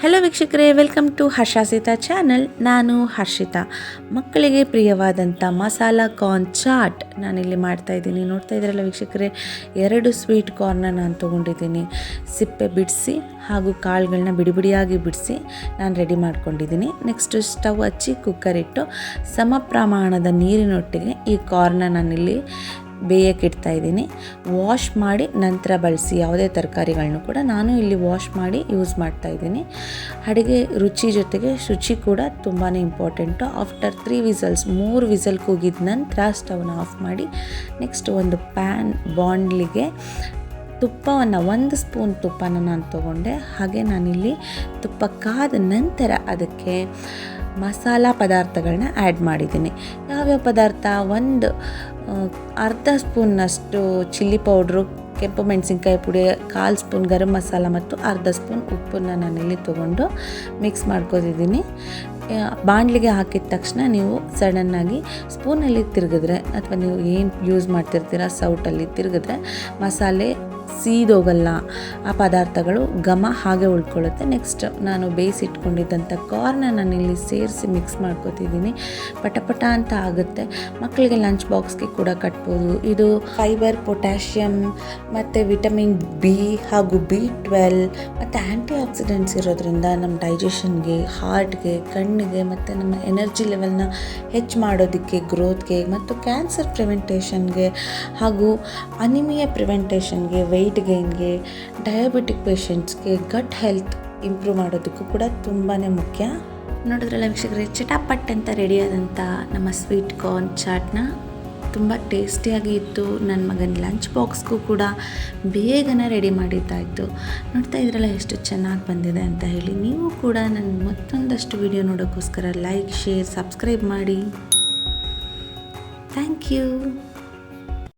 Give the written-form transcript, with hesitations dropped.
Hello ವೀಕ್ಷಕರೇ, welcome to ಹರ್ಷಾಸಿತಾ channel. ನಾನು ಹರ್ಷಿತಾ. ಮಕ್ಕಳಿಗೆ ಪ್ರಿಯವಾದಂಥ ಮಸಾಲ ಕಾರ್ನ್ ಚಾಟ್ ನಾನಿಲ್ಲಿ ಮಾಡ್ತಾಯಿದ್ದೀನಿ. ನೋಡ್ತಾ ಇದ್ದೀರಲ್ಲ ವೀಕ್ಷಕರೇ, 2 ಸ್ವೀಟ್ ಕಾರ್ನ ನಾನು ತೊಗೊಂಡಿದ್ದೀನಿ. ಸಿಪ್ಪೆ ಬಿಡಿಸಿ ಹಾಗೂ ಕಾಳುಗಳನ್ನ ಬಿಡಿಯಾಗಿ ಬಿಡಿಸಿ ನಾನು ರೆಡಿ ಮಾಡ್ಕೊಂಡಿದ್ದೀನಿ. ನೆಕ್ಸ್ಟು ಸ್ಟವ್ ಹಚ್ಚಿ ಕುಕ್ಕರ್ ಇಟ್ಟು ಸಮ ಪ್ರಮಾಣದ ನೀರಿನೊಟ್ಟಿಗೆ ಈ ಕಾರ್ನ ನಾನಿಲ್ಲಿ ಬೇಯಕ್ಕೆ ಇಡ್ತಾಯಿದ್ದೀನಿ. ವಾಶ್ ಮಾಡಿ ನಂತರ ಬಳಸಿ ಯಾವುದೇ ತರಕಾರಿಗಳನ್ನೂ ಕೂಡ ನಾನು ಇಲ್ಲಿ ವಾಶ್ ಮಾಡಿ ಯೂಸ್ ಮಾಡ್ತಾಯಿದ್ದೀನಿ. ಅಡುಗೆ ರುಚಿ ಜೊತೆಗೆ ಶುಚಿ ಕೂಡ ತುಂಬಾ ಇಂಪಾರ್ಟೆಂಟು. ಆಫ್ಟರ್ 3 ವಿಸಲ್ಸ್ 3 ವಿಸಲ್ ಕೂಗಿದ ನಂತರ ಸ್ಟವ್ನ ಆಫ್ ಮಾಡಿ ನೆಕ್ಸ್ಟ್ ಒಂದು ಬಾಣಲಿಗೆ ತುಪ್ಪವನ್ನು 1 ಸ್ಪೂನ್ ತುಪ್ಪನ ನಾನು ತೊಗೊಂಡೆ. ಹಾಗೆ ನಾನಿಲ್ಲಿ ತುಪ್ಪ ಕಾದ ನಂತರ ಅದಕ್ಕೆ ಮಸಾಲ ಪದಾರ್ಥಗಳನ್ನ ಆ್ಯಡ್ ಮಾಡಿದ್ದೀನಿ. ಯಾವ್ಯಾವ ಪದಾರ್ಥ, ಒಂದು ಅರ್ಧ ಸ್ಪೂನ್ನಷ್ಟು ಚಿಲ್ಲಿ ಪೌಡ್ರು, ಕೆಂಪು ಮೆಣಸಿನ್ಕಾಯಿ ಪುಡಿ, 1/4 ಸ್ಪೂನ್ ಗರಂ ಮಸಾಲ ಮತ್ತು ಅರ್ಧ ಸ್ಪೂನ್ ಉಪ್ಪನ್ನು ನಾನಿಲ್ಲಿ ತೊಗೊಂಡು ಮಿಕ್ಸ್ ಮಾಡ್ಕೊತಿದ್ದೀನಿ. ಬಾಣಲಿಗೆ ಹಾಕಿದ ತಕ್ಷಣ ನೀವು ಸಡನ್ನಾಗಿ ಸ್ಪೂನಲ್ಲಿ ತಿರುಗಿದ್ರೆ ಅಥವಾ ನೀವು ಏನು ಯೂಸ್ ಮಾಡ್ತಿರ್ತೀರ ಸೌಟಲ್ಲಿ ತಿರುಗಿದ್ರೆ ಮಸಾಲೆ ಸೀದೋಗಲ್ಲ, ಆ ಪದಾರ್ಥಗಳು ಘಮ ಹಾಗೆ ಉಳ್ಕೊಳ್ಳುತ್ತೆ. ನೆಕ್ಸ್ಟ್ ನಾನು ಬೇಯಿಸಿಟ್ಕೊಂಡಿದ್ದಂಥ ಕಾರ್ನ ನಾನಿಲ್ಲಿ ಸೇರಿಸಿ ಮಿಕ್ಸ್ ಮಾಡ್ಕೊತಿದ್ದೀನಿ. ಪಟ ಅಂತ ಆಗುತ್ತೆ. ಮಕ್ಕಳಿಗೆ ಲಂಚ್ ಬಾಕ್ಸ್ಗೆ ಕೂಡ ಕಟ್ಬೋದು. ಇದು ಫೈಬರ್, ಪೊಟ್ಯಾಷಿಯಮ್ ಮತ್ತು ವಿಟಮಿನ್ B ಹಾಗೂ B12 ಮತ್ತು ಆ್ಯಂಟಿ ಆಕ್ಸಿಡೆಂಟ್ಸ್ ಇರೋದ್ರಿಂದ ನಮ್ಮ ಡೈಜೆಷನ್ಗೆ, ಹಾರ್ಟ್ಗೆ, ಕಣ್ಣಿಗೆ ಮತ್ತು ನಮ್ಮ ಎನರ್ಜಿ ಲೆವೆಲ್ನ ಹೆಚ್ಚು ಮಾಡೋದಕ್ಕೆ, ಗ್ರೋತ್ಗೆ ಮತ್ತು ಕ್ಯಾನ್ಸರ್ ಪ್ರಿವೆಂಟೇಷನ್ಗೆ ಹಾಗೂ ಅನಿಮಿಯಾ ಪ್ರಿವೆಂಟೇಷನ್ಗೆ, ವೆಯ್ಟ್ ಗೇನ್ಗೆ, ಡಯಾಬಿಟಿಕ್ ಪೇಷಂಟ್ಸ್ಗೆ, ಗಟ್ ಹೆಲ್ತ್ ಇಂಪ್ರೂವ್ ಮಾಡೋದಕ್ಕೂ ಕೂಡ ತುಂಬಾ ಮುಖ್ಯ. ನೋಡಿದ್ರಲ್ಲ ವೀಕ್ಷಕರೇ, ಚಟಾಪಟ್ ಅಂತ ರೆಡಿಯಾದಂಥ ನಮ್ಮ ಸ್ವೀಟ್ ಕಾರ್ನ್ ಚಾಟ್ನ ತುಂಬ ಟೇಸ್ಟಿಯಾಗಿ ಇತ್ತು. ನನ್ನ ಮಗನ ಲಂಚ್ ಬಾಕ್ಸ್ಗೂ ಕೂಡ ಬೇಗನೆ ರೆಡಿ ಮಾಡಿದ್ದಾಯಿತು. ನೋಡ್ತಾ ಇದ್ರಲ್ಲ ಎಷ್ಟು ಚೆನ್ನಾಗಿ ಬಂದಿದೆ ಅಂತ ಹೇಳಿ. ನೀವು ಕೂಡ ನನ್ನ ಮತ್ತೊಂದಷ್ಟು ವಿಡಿಯೋ ನೋಡೋಕ್ಕೋಸ್ಕರ ಲೈಕ್, ಶೇರ್, ಸಬ್ಸ್ಕ್ರೈಬ್ ಮಾಡಿ. Thank you.